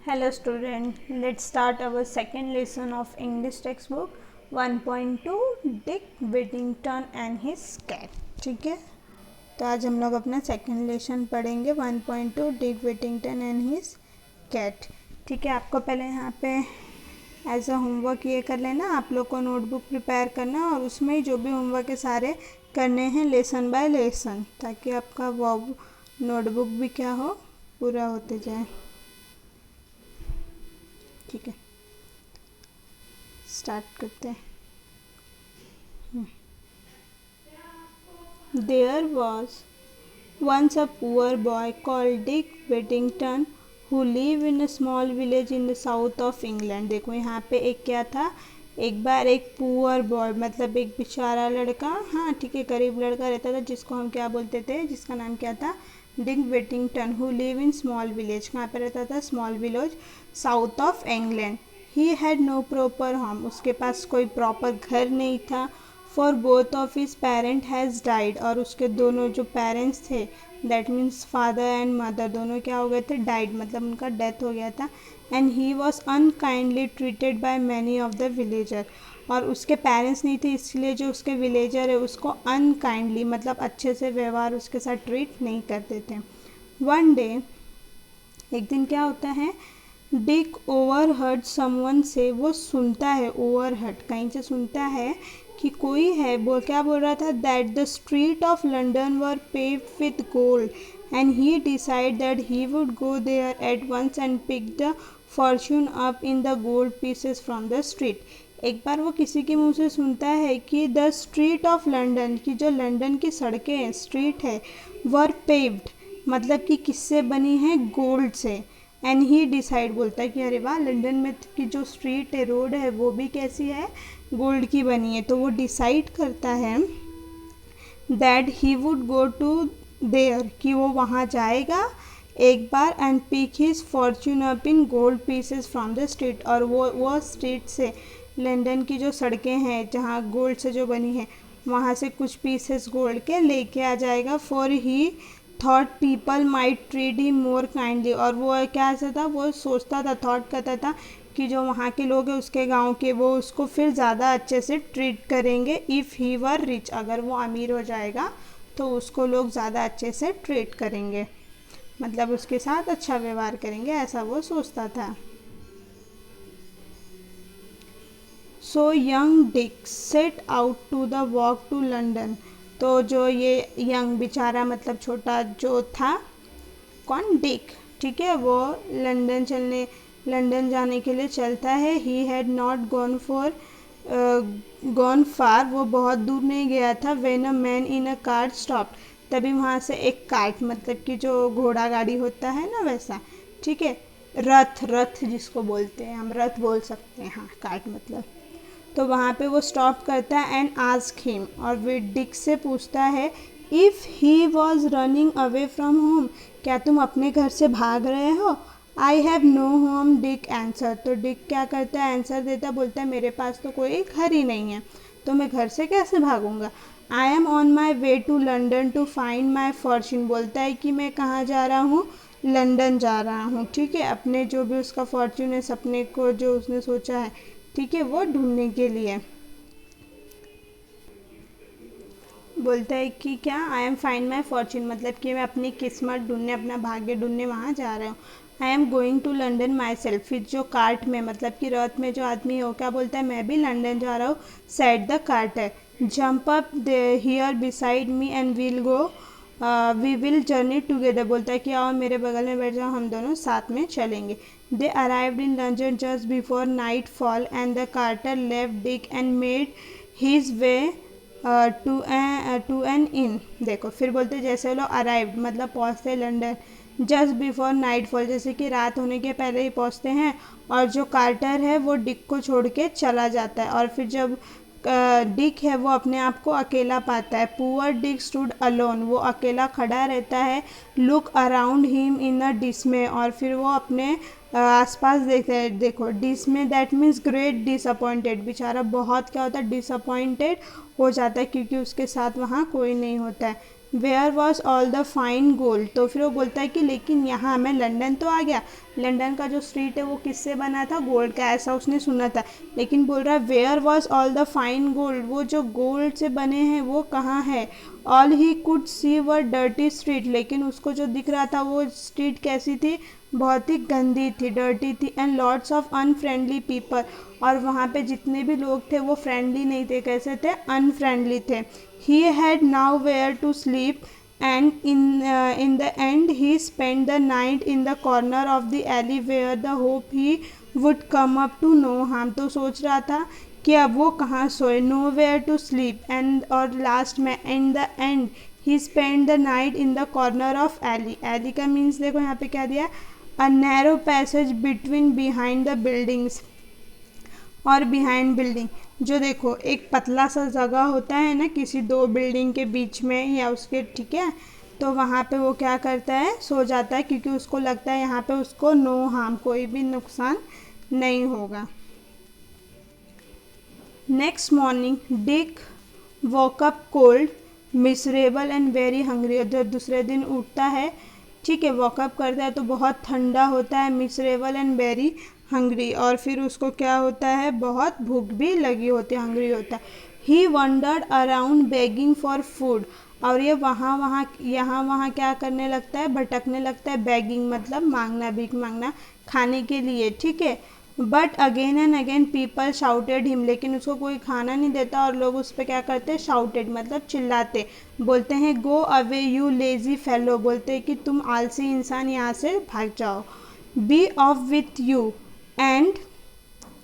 Hello student, let's start our second lesson of English textbook 1.2 Dick Whittington and his cat. ठीक है, तो आज हम लोग अपना सेकेंड लेसन पढ़ेंगे 1.2 डिक विटिंगटन एंड हिज कैट. ठीक है, आपको पहले यहाँ पे एज अ होमवर्क ये कर लेना, आप लोग को नोटबुक प्रिपेयर करना और उसमें जो भी होमवर्क है सारे करने हैं लेसन बाय लेसन, ताकि आपका वो नोटबुक भी क्या हो, पूरा होते जाए. ठीक है, स्टार्ट करते हैं. There was once a poor boy called Dick Whittington who live in a small village in the south of England. देखो यहाँ पे एक क्या था, एक बार एक पुअर बॉय मतलब एक बेचारा लड़का, हाँ ठीक है, गरीब लड़का रहता था जिसको हम क्या बोलते थे, जिसका नाम क्या था, Dick Whittington, who live in small village. कहाँ पे रहता था, small village south of England. He had no proper home, उसके पास कोई प्रॉपर घर नहीं था. For both of his parent has died, और उसके दोनों जो पेरेंट्स थे, that means father and mother, दोनों क्या हो गए थे, डाइड, मतलब उनका डेथ हो गया था. And he was unkindly treated by many of the villager, और उसके पेरेंट्स नहीं थे इसलिए जो उसके विलेजर है उसको अनकाइंडली मतलब अच्छे से व्यवहार उसके साथ ट्रीट नहीं करते थे. वन डे, एक दिन क्या होता है, डिक ओवरहर्ड समवन से, वो सुनता है, ओवरहर्ड कहीं से सुनता है कि कोई है, क्या बोल रहा था, that the street of London were paved with gold and he decide that he would go there at once and pick the fortune up in the gold pieces from the street. एक बार वो किसी के मुंह से सुनता है कि द स्ट्रीट ऑफ लंडन, की जो लंदन की सड़कें हैं, स्ट्रीट है, वर पेव्ड मतलब कि किससे बनी है, गोल्ड से. एंड ही डिसाइड, बोलता है कि अरे वाह, लंदन में की जो स्ट्रीट है, रोड है, वो भी कैसी है, गोल्ड की बनी है. तो वो डिसाइड करता है that he would go to there, कि वो वहाँ जाएगा एक बार, and pick his fortune up in gold pieces from the street, और वो स्ट्रीट से, लंदन की जो सड़कें हैं जहाँ गोल्ड से जो बनी है, वहाँ से कुछ पीसेस गोल्ड के लेके आ जाएगा. For he thought people might treat him more kindly, और वो क्या ऐसा था, वो सोचता था, थॉट करता था कि जो वहाँ के लोग हैं उसके गांव के, वो उसको फिर ज़्यादा अच्छे से ट्रीट करेंगे. इफ़ ही वर रिच, अगर वो अमीर हो जाएगा तो उसको लोग ज़्यादा अच्छे से ट्रीट करेंगे, मतलब उसके साथ अच्छा व्यवहार करेंगे, ऐसा वो सोचता था. So young Dick set out to the walk to London. तो जो ये यंग बेचारा मतलब छोटा जो था, कौन, डिक, ठीक है, वो लंदन जाने के लिए चलता है. He had not gone far, वो बहुत दूर नहीं गया था. When a man in a cart stop, तभी वहाँ से एक कार्ट मतलब कि जो घोड़ा गाड़ी होता है ना वैसा, ठीक है, रथ जिसको बोलते हैं हम, रथ बोल सकते हैं, हाँ, कार्ट मतलब. तो वहाँ पे वो स्टॉप करता है एंड आस्क हिम, और वे डिक से पूछता है, if he was running away from home, क्या तुम अपने घर से भाग रहे हो. I have no home, Dick answer. तो डिक क्या करता है, आंसर देता, बोलता है मेरे पास तो कोई घर ही नहीं है, तो मैं घर से कैसे भागूंगा. I am on my way to London to find my fortune, बोलता है कि मैं कहाँ जा रहा हूँ, लंदन जा रहा हूँ, ठीक है, अपने जो भी उसका फॉर्च्यून है, सपने को जो उसने सोचा है, ठीक है, वो ढूंढने के लिए. बोलता है कि क्या, I am find my Fortune मतलब कि मैं अपनी किस्मत ढूंढने, अपना भाग्य ढूंढने वहाँ जा रहा हूँ. I am going to London myself, फिर जो कार्ट में मतलब कि रथ में जो आदमी है वो क्या बोलता है, मैं भी लंदन जा रहा हूँ. Said the carter, jump up here beside me and will go, we will journey together, बोलता है कि आओ मेरे बगल में बैठ जाओ, हम दोनों साथ में चलेंगे. They arrived in London just before nightfall and the carter left Dick and made his way to an inn. देखो फिर बोलते जैसे वो लोग अराइव्ड मतलब पहुँचते London, just before nightfall, जैसे कि रात होने के पहले ही पहुँचते हैं, और जो कार्टर है वो डिक को छोड़ के चला जाता है. और फिर जब डिक है वो अपने आप को अकेला पाता है. पुअर डिक स्टूड अलोन, वो अकेला खड़ा रहता है. लुक अराउंड हिम इन अ डिसमे, और फिर वो अपने आसपास देखते हैं. देखो डिसमे दैट मीन्स ग्रेट डिसअपॉइंटेड, बेचारा बहुत क्या होता है, डिसअपॉइंटेड हो जाता है क्योंकि उसके साथ वहाँ कोई नहीं होता है. Where was all the fine gold. तो फिर वो बोलता है कि लेकिन यहाँ मैं लंदन तो आ गया, लंदन का जो स्ट्रीट है वो किससे बना था, गोल्ड का, ऐसा उसने सुना था। लेकिन बोल रहा है where was all the fine gold, वो जो गोल्ड से बने हैं वो कहाँ है। All he could see were dirty street, लेकिन उसको जो दिख रहा था वो स्ट्रीट कैसी थी, बहुत ही गंदी थी, डर्टी थी। And lots of unfriendly people, और वहाँ पे जितने भी लोग थे वो फ्रेंडली नहीं थे, कैसे थे, अनफ्रेंडली थे। He had nowhere to sleep, and in the end he spent the night in the corner of the alley where the hope he would come up to no harm। तो सोच रहा था कि अब वो कहाँ सोए, nowhere to sleep, and और लास्ट में in the end he spent the night in the corner of alley। alley का मीन्स देखो यहाँ पे क्या दिया, a narrow passage between behind the buildings, और बिहाइंड बिल्डिंग, जो देखो एक पतला सा जगह होता है ना किसी दो बिल्डिंग के बीच में या उसके, ठीक है, तो वहाँ पे वो क्या करता है, सो जाता है, क्योंकि उसको लगता है यहाँ पे उसको नो हार्म, कोई भी नुकसान नहीं होगा। Next morning Dick walk up cold, miserable and very hungry. जब दूसरे दिन उठता है, ठीक है, वॉकअप करता है तो बहुत ठंडा होता है, मिसरेबल एंड वेरी हंग्री, और फिर उसको क्या होता है, बहुत भूख भी लगी होती है, हंग्री होता है। He wandered around begging for food, और ये यहाँ वहाँ क्या करने लगता है, भटकने लगता है। बेगिंग मतलब मांगना, भीख मांगना खाने के लिए, ठीक है। But again and again people shouted him, लेकिन उसको कोई खाना नहीं देता और लोग उस पर क्या करते हैं, शाउटेड मतलब चिल्लाते, बोलते हैं go away you lazy fellow, बोलते हैं कि तुम आलसी इंसान यहाँ से भाग जाओ। Be off with you, and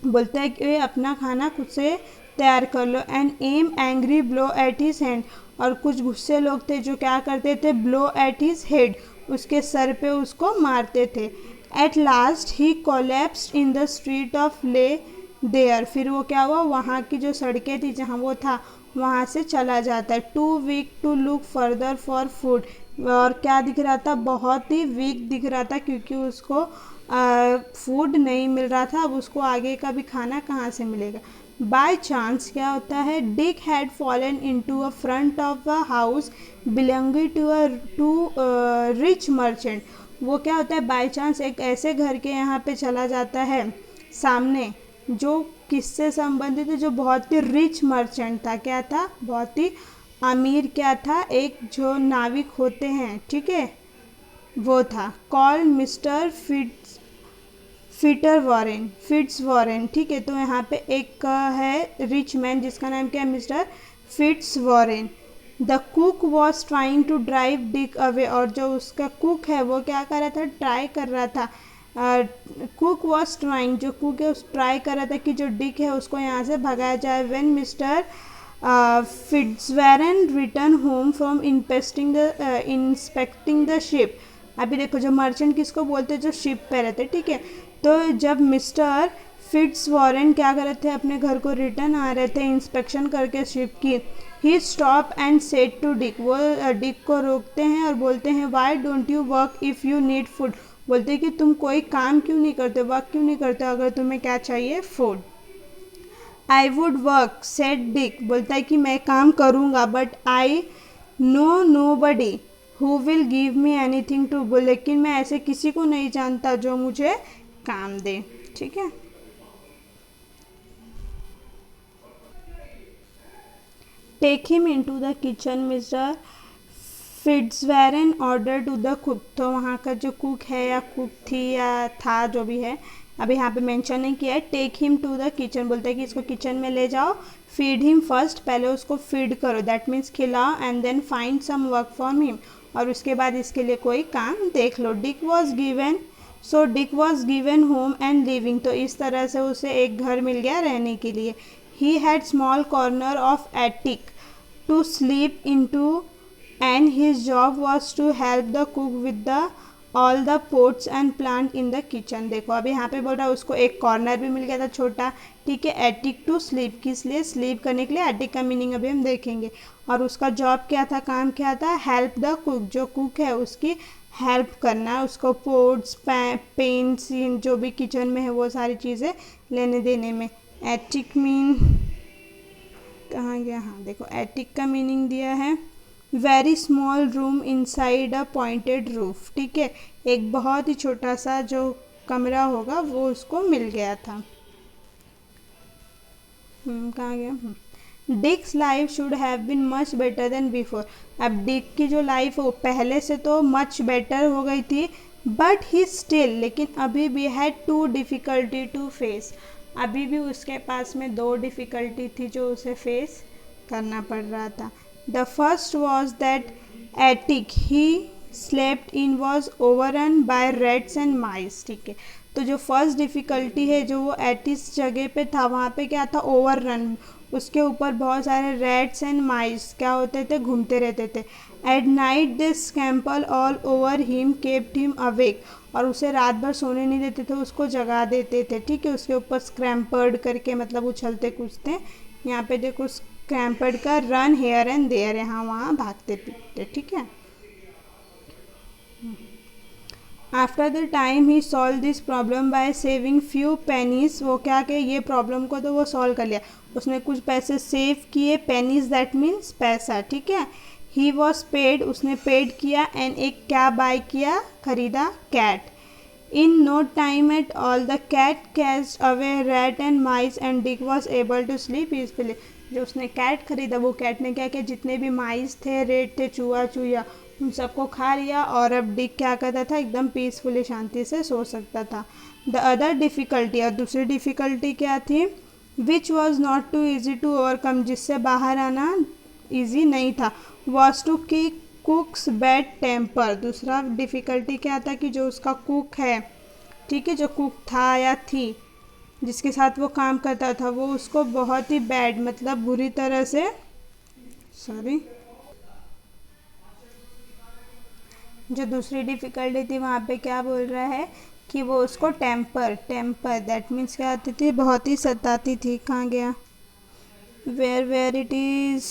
बोलते हैं कि अपना खाना खुद से तैयार कर लो। And am angry blow at his hand, और कुछ गुस्से लोग थे जो क्या करते थे, ब्लो एट हिज हेड, उसके सर पे उसको मारते थे। At last he collapsed in the street of lay there, फिर वो क्या हुआ, वहाँ की जो सड़कें थी जहाँ वो था वहाँ से चला जाता है। Too weak to look further for food, और क्या दिख रहा था, बहुत ही वीक दिख रहा था, क्योंकि उसको फूड नहीं मिल रहा था, अब उसको आगे का भी खाना कहाँ से मिलेगा। बाय चांस क्या होता है, Dick had fallen into a front of a house belonging to rich merchant. वो क्या होता है, बाय चांस एक ऐसे घर के यहाँ पे चला जाता है सामने, जो किससे संबंधित है, जो बहुत ही रिच मर्चेंट था, क्या था, बहुत ही अमीर, क्या था, एक जो नाविक होते हैं, ठीक है, वो था। कॉल मिस्टर फिट्स वॉरेन, ठीक है। तो यहाँ पे एक है रिच मैन जिसका नाम क्या है, mister Fitz Warren. The cook was trying to drive Dick away, और जो उसका कुक है वो क्या कर रहा था, ट्राई कर रहा था, कुक वॉज ट्राइंग, जो कुक है उस ट्राई कर रहा था कि जो डिक है उसको यहाँ से भगाया जाए। When mister Fitzwarren return home from inspecting the ship, अभी देखो जो मर्चेंट किसको बोलते हैं, जो शिप पे रहते, ठीक है। तो जब मिस्टर फिट्जवॉरेन क्या कर रहे थे, अपने घर को रिटर्न आ रहे थे इंस्पेक्शन करके शिप की, he stop and said to Dick, वो डिक को रोकते हैं और बोलते हैं why don't you work if you need food, बोलते हैं कि तुम कोई काम क्यों नहीं करते, वर्क क्यों नहीं करते अगर तुम्हें क्या चाहिए, food. I would work said Dick, बोलता है कि मैं काम करूँगा, but I know nobody who will give me anything to, लेकिन मैं ऐसे किसी को नहीं जानता जो मुझे काम दे, ठीक है। Take him into the kitchen, mister Fitzwarren order to the cook, तो वहाँ का जो कुक है या कुक थी या था जो भी है, अभी यहाँ पे मेंशन नहीं किया है। Take him to the kitchen, बोलते हैं कि इसको किचन में ले जाओ। फीड हिम फर्स्ट, पहले उसको फीड करो, दैट मीन्स खिलाओ। And then find some work for him, और उसके बाद इसके लिए कोई काम देख लो। Dick was given home and living, तो इस तरह से उसे एक घर मिल गया रहने के लिए। He had small corner of attic to sleep into, and his job was to help the cook with all the pots and plant in the kitchen। देखो अभी यहाँ पे बोल रहा है उसको एक कॉर्नर भी मिल गया था छोटा, ठीक है। एटिक टू स्लीप, किस लिए, स्लीप करने के लिए। एटिक का मीनिंग अभी हम देखेंगे। और उसका जॉब क्या था, काम क्या था, हेल्प द कुक, जो कुक है उसकी हेल्प करना, उसको पोट्स पेंट्स जो भी किचन में है वो सारी चीज़ें लेने देने में। एटिक मीन कहाँ गया, हाँ देखो एटिक का मीनिंग दिया है very small room inside a pointed roof. ठीक है, एक बहुत ही छोटा सा जो कमरा होगा वो उसको मिल गया था। कहाँ गया? Dick's life should have been much better than before. अब डिक की जो लाइफ हो पहले से तो मच बेटर हो गई थी, बट ही स्टिल, लेकिन अभी भी had two difficulty to face. अभी भी उसके पास में दो डिफ़िकल्टी थी जो उसे फेस करना पड़ रहा था। The first was that attic he slept in was overrun by rats and mice. ठीक है, तो जो फर्स्ट डिफ़िकल्टी है जो वो एटिस जगह पे था, वहाँ पे क्या था? ओवररन। उसके ऊपर बहुत सारे रैट्स एंड माइस क्या होते थे? घूमते रहते थे। At night they scampered all over him, kept him awake. और उसे रात भर सोने नहीं देते थे, उसको जगा देते थे। ठीक है, उसके ऊपर स्क्रैम्पर्ड करके मतलब उछलते कूदते। यहाँ पे देखो स्क्रैम्पर्ड का रन हेयर एंड देयर, यहाँ वहाँ भागते पीटते। ठीक है, after the time he solve this problem by saving few pennies. वो क्या कि ये प्रॉब्लम को तो वो सॉल्व कर लिया, उसने कुछ पैसे सेव किए। पेनीज दैट मीन्स पैसा। ठीक है, ही वॉज पेड, उसने पेड किया। एंड एक क्या बाय किया? खरीदा, cat. In no time at all the cat catched away rat and mice and Dick was able to sleep peacefully. जो उसने कैट खरीदा वो कैट ने क्या किया? जितने भी माइस थे, रेट थे, चूहा चूहा, उन सबको खा लिया। और अब डिक क्या करता था? एकदम पीसफुली, शांति से सो सकता था। द अदर डिफ़िकल्टी, और दूसरी डिफ़िकल्टी क्या थी? Which was not too easy to overcome, जिससे बाहर आना ईजी नहीं था। Was two the cook's bad temper. दूसरा डिफ़िकल्टी क्या था? कि जो उसका कुक है, ठीक है, जो कुक था या थी जिसके साथ वो काम करता था, वो उसको बहुत ही बैड मतलब बुरी तरह से, सॉरी, जो दूसरी डिफ़िकल्टी थी वहाँ पे क्या बोल रहा है कि वो उसको टेम्पर दैट मीन्स क्या आती थी? बहुत ही सताती थी। कहाँ गया? Where it is,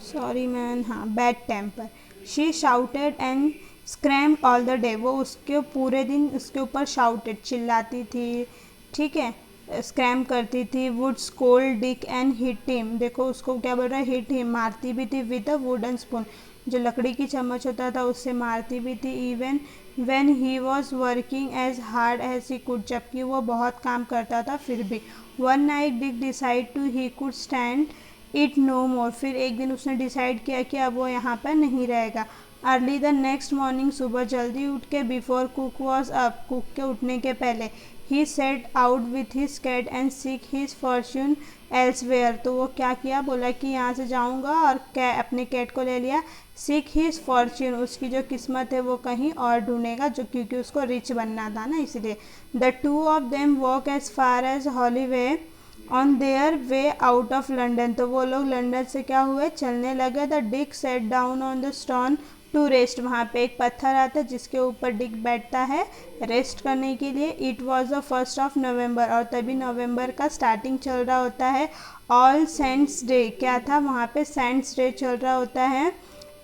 sorry man, हाँ, bad temper. She shouted and screamed all the day. वो उसके पूरे दिन उसके ऊपर शाउटेड, चिल्लाती थी। ठीक है, स्क्रैम करती थी। Would scold Dick and hit him. देखो उसको क्या बोल रहा है? हिट हिम, मारती भी थी। विद अ वुडन स्पून, जो लकड़ी की चम्मच होता था उससे मारती भी थी। Even when he was working as hard as he could, जबकि वो बहुत काम करता था फिर भी। One night Dick decide to he could stand it no more. फिर एक दिन उसने डिसाइड किया कि अब वो यहाँ पर नहीं रहेगा। अर्ली द नेक्स्ट मॉर्निंग, सुबह जल्दी उठ के, before cook was up, cook के उठने के पहले, he set out with his cat and seek his fortune elsewhere. तो वो क्या किया? बोला कि यहाँ से जाऊँगा, और अपने कैट को ले लिया। सीक हिज फॉर्च्यून, उसकी जो किस्मत है वो कहीं और ढूंढेगा, जो क्योंकि उसको रिच बनना था ना, इसलिए। The two of them walk as far as Holloway on their way out of London. तो वो लोग लंदन से क्या हुए? चलने लगे। The Dick set down on the stone to rest. वहाँ पे एक पत्थर आता है जिसके ऊपर डिक बैठता है रेस्ट करने के लिए। It was the 1st of November, और तभी नवंबर का स्टार्टिंग चल रहा होता है। ऑल सेंट्स डे, क्या था वहाँ पे? सेंट्स डे चल रहा होता है।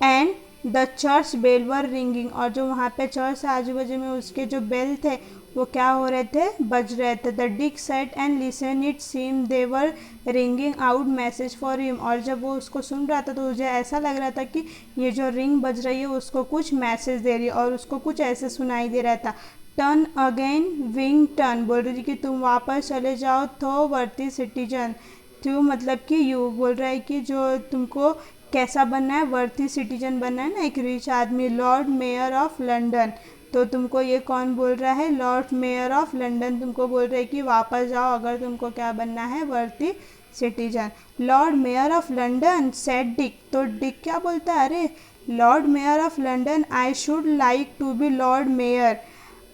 And the church bell were ringing, और जो वहाँ पे चर्च से आजू बाजू में उसके जो बेल थे वो क्या हो रहे थे? बज रहे थे। The Dick set and listen, it seem they were ringing out message for him. और जब वो उसको सुन रहा था तो मुझे ऐसा लग रहा था कि ये जो रिंग बज रही है उसको कुछ मैसेज दे रही है, और उसको कुछ ऐसे सुनाई दे रहा था। टर्न अगेन विंग टर्न, बोल रही थी कि तुम वापस चले जाओ। थो वर्ती सिटीजन, थ्रू मतलब कि यू, बोल रहा है कि जो तुमको कैसा बनना है? वर्थी सिटीजन बनना है ना, एक रिच आदमी। लॉर्ड मेयर ऑफ लंदन, तो तुमको ये कौन बोल रहा है? लॉर्ड मेयर ऑफ लंदन तुमको बोल रहे हैं कि वापस जाओ अगर तुमको क्या बनना है? Worthy citizen. Lord Mayor of London said Dick, तो डिक क्या बोलता है? अरे Lord Mayor of London, I should like to be Lord Mayor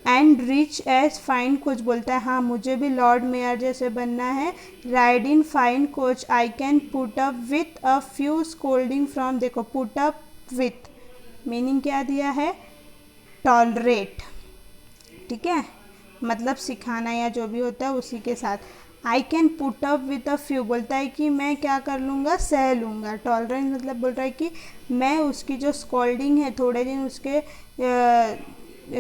and rich as fine coach. बोलता है हाँ मुझे भी लॉर्ड मेयर जैसे बनना है। Ride in fine coach, I can put up with a few scolding from, देखो put up with meaning क्या दिया है? टॉलरेट। ठीक है, मतलब सिखाना या जो भी होता है उसी के साथ। I can put up with a few, बोलता है कि मैं क्या कर लूँगा? सह लूँगा। टॉलरेंस मतलब बोल रहा है कि मैं उसकी जो स्कोल्डिंग है, थोड़े दिन उसके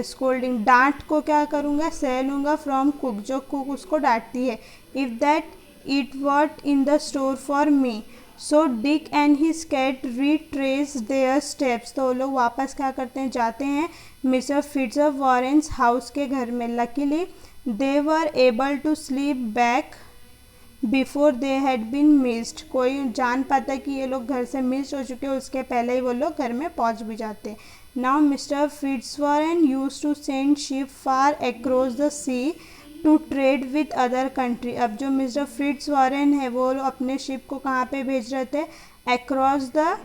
स्कोल्डिंग, डांट को क्या करूँगा? सह लूँगा। फ्रॉम कुक, जो कुक उसको डांटती है। If that it what in the store for me, so Dick and his cat retrace their steps. तो वो लोग वापस क्या करते हैं, जाते हैं मिस्टर फिट्जवॉरेन्स हाउस के घर में। Luckily they were able to sleep back before they had been missed. कोई जान पाता कि ये लोग घर से मिस हो चुके, उसके पहले ही वो लोग घर में पहुंच भी जाते। Now mister Fitzwarren used to send ship far across the sea to trade with other country. अब जो मिस्टर फिट्जवॉरेन है वो अपने शिप को कहाँ पे भेज रहे थे, अक्रॉस द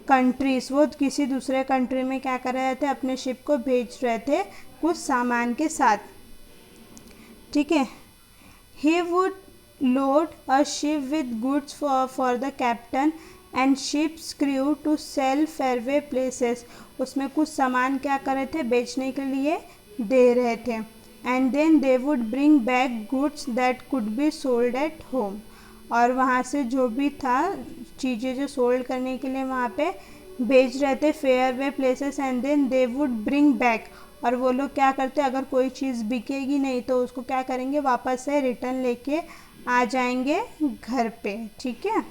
कंट्रीज। वो किसी दूसरे कंट्री में क्या कर रहे थे, अपने शिप को भेज रहे थे कुछ सामान के साथ, ठीक है। He would load a ship with goods for the captain and ship's crew to sail faraway places. उसमें कुछ सामान क्या कर रहे थे, बेचने के लिए दे रहे थे। And then they would bring back goods that could be sold at home. और वहाँ से जो भी था चीज़ें जो सोल्ड करने के लिए वहाँ पे भेज रहे थे faraway places. And then they would bring back, और वो लोग क्या करते, अगर कोई चीज़ बिकेगी नहीं तो उसको क्या करेंगे, वापस से रिटर्न लेके आ जाएंगे घर पे, ठीक है।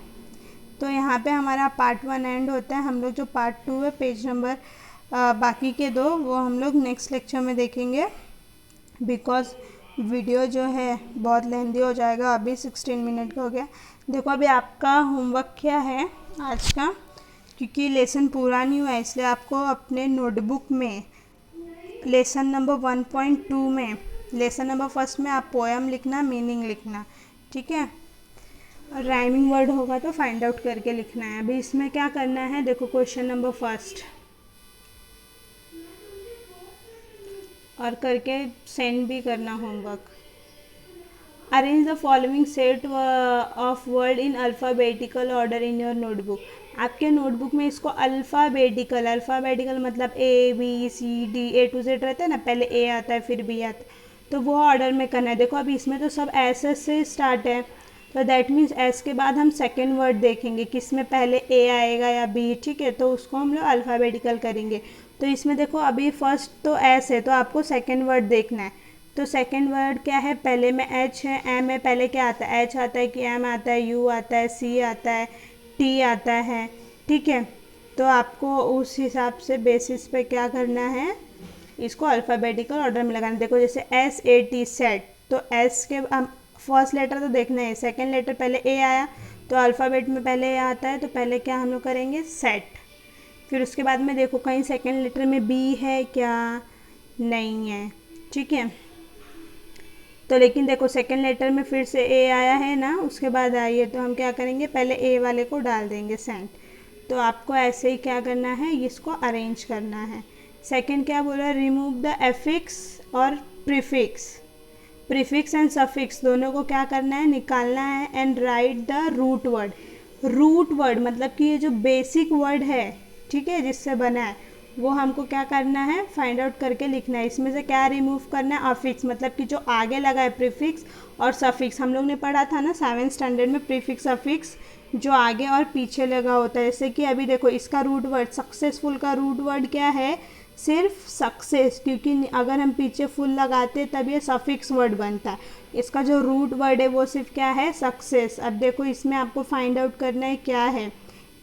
तो यहाँ पे हमारा पार्ट 1 एंड होता है। हम लोग जो पार्ट 2 है पेज नंबर बाकी के 2 वो हम लोग नेक्स्ट लेक्चर में देखेंगे, बिकॉज वीडियो जो है बहुत लेंदी हो जाएगा। अभी 16 मिनट का हो गया। देखो अभी आपका होमवर्क क्या है आज का, क्योंकि लेसन पूरा नहीं हुआ है इसलिए आपको अपने नोटबुक में लेसन नंबर 1.2 में लेसन नंबर 1 में आप पोएम लिखना, मीनिंग लिखना, ठीक है। और राइमिंग वर्ड होगा तो फाइंड आउट करके लिखना है। अभी इसमें क्या करना है, देखो क्वेश्चन नंबर 1 और करके सेंड भी करना homework. Arrange the following set of word in alphabetical order in your notebook. आपके नोटबुक में इसको अल्फ़ाबेटिकल मतलब ABCD A to Z रहता है ना, पहले A आता है फिर B आता है, तो वो ऑर्डर में करना है। देखो अभी इसमें तो सब S से स्टार्ट है, तो दैट मीन्स S के बाद हम सेकेंड वर्ड देखेंगे किस में पहले A आएगा या B, ठीक है। तो उसको हम लोग अल्फ़ाबेटिकल करेंगे। तो इसमें देखो अभी फर्स्ट तो S है, तो आपको सेकेंड वर्ड देखना है। तो सेकेंड वर्ड क्या है, पहले में H है, M है, पहले क्या आता है, H आता है कि M आता है, U आता है, C आता है, T आता है, ठीक है। तो आपको उस हिसाब से बेसिस पे क्या करना है, इसको अल्फ़ाबेटिकल ऑर्डर में लगाना। देखो जैसे SAT सेट, तो S के फर्स्ट लेटर तो देखना है, सेकेंड लेटर पहले A आया तो अल्फ़ाबेट में पहले A आता है, तो पहले क्या हम लोग करेंगे, सेट। फिर उसके बाद में देखो कहीं सेकेंड लेटर में B है क्या, नहीं है, ठीक है। तो लेकिन देखो सेकेंड लेटर में फिर से A आया है ना, उसके बाद आई है, तो हम क्या करेंगे, पहले A वाले को डाल देंगे सेंट। तो आपको ऐसे ही क्या करना है, इसको अरेंज करना है। सेकेंड क्या बोला, रिमूव द एफिक्स और प्रीफिक्स एंड सफिक्स दोनों को क्या करना है, निकालना है। And write the root word मतलब कि ये जो बेसिक वर्ड है, ठीक है, जिससे बना है, वो हमको क्या करना है, फाइंड आउट करके लिखना है। इसमें से क्या रिमूव करना है, अफिक्स मतलब कि जो आगे लगा है प्रीफिक्स और सफिक्स। हम लोग ने पढ़ा था ना 7th स्टैंडर्ड में, प्रीफिक्स अफिक्स जो आगे और पीछे लगा होता है। जैसे कि अभी देखो इसका रूट वर्ड, सक्सेसफुल का रूट वर्ड क्या है, सिर्फ सक्सेस, क्योंकि अगर हम पीछे फुल लगाते तब ये सफिक्स वर्ड बनता है। इसका जो रूट वर्ड है वो सिर्फ क्या है, सक्सेस। अब देखो इसमें आपको फाइंड आउट करना है क्या है,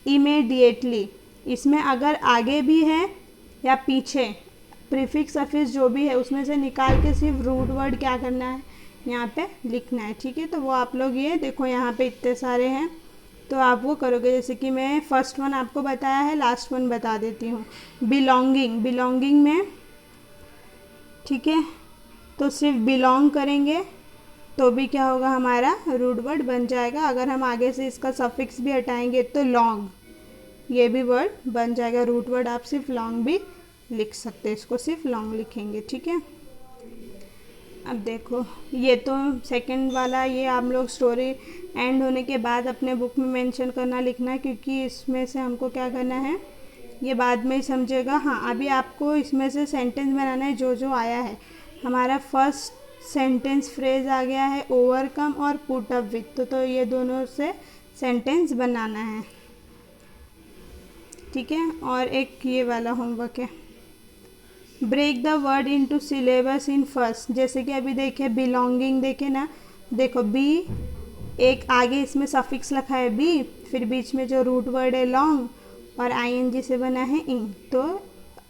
इमीडिएटली। इसमें अगर आगे भी है या पीछे, प्रीफिक्स सफिक्स जो भी है उसमें से निकाल के सिर्फ रूट वर्ड क्या करना है, यहाँ पे लिखना है, ठीक है। तो वो आप लोग ये देखो यहाँ पे इतने सारे हैं, तो आप वो करोगे। जैसे कि मैं फर्स्ट वन आपको बताया है, लास्ट वन बता देती हूँ। बिलोंगिंग में, ठीक है, तो सिर्फ बिलोंग करेंगे तो भी क्या होगा, हमारा रूट वर्ड बन जाएगा। अगर हम आगे से इसका सफिक्स भी हटाएंगे तो लॉन्ग, ये भी वर्ड बन जाएगा। रूट वर्ड आप सिर्फ लॉन्ग भी लिख सकते हैं, इसको सिर्फ लॉन्ग लिखेंगे, ठीक है। अब देखो ये तो सेकंड वाला, ये आप लोग स्टोरी एंड होने के बाद अपने बुक में मेंशन करना, लिखना, क्योंकि इसमें से हमको क्या करना है ये बाद में ही समझेगा। हाँ, अभी आपको इसमें से सेंटेंस बनाना है जो जो आया है। हमारा फर्स्ट सेंटेंस फ्रेज आ गया है ओवरकम और पुट अप विथ, तो ये दोनों से सेंटेंस बनाना है, ठीक है। और एक ये वाला होमवर्क है, break the word into syllables in first. जैसे कि अभी देखिए बिलोंगिंग, देखे ना, देखो बी, एक आगे इसमें सफिक्स लिखा है बी, फिर बीच में जो रूट वर्ड है लॉन्ग और आईएनजी से बना है ing, तो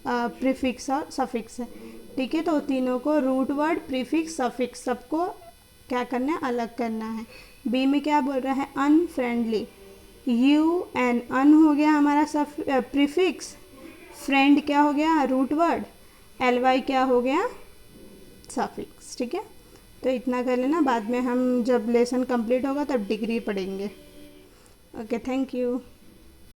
प्रीफिक्स और सफिक्स है। ठीक है, तो तीनों को रूट वर्ड प्रीफिक्स सफिक्स सबको क्या करना है, अलग करना है। बी में क्या बोल रहा है, अनफ्रेंडली, यू एन अन हो गया हमारा प्रीफिक्स, फ्रेंड क्या हो गया रूट वर्ड, एल वाई क्या हो गया सफिक्स। ठीक है, तो इतना कर लेना, बाद में हम जब लेसन कंप्लीट होगा तब डिग्री पढ़ेंगे। Okay, thank you.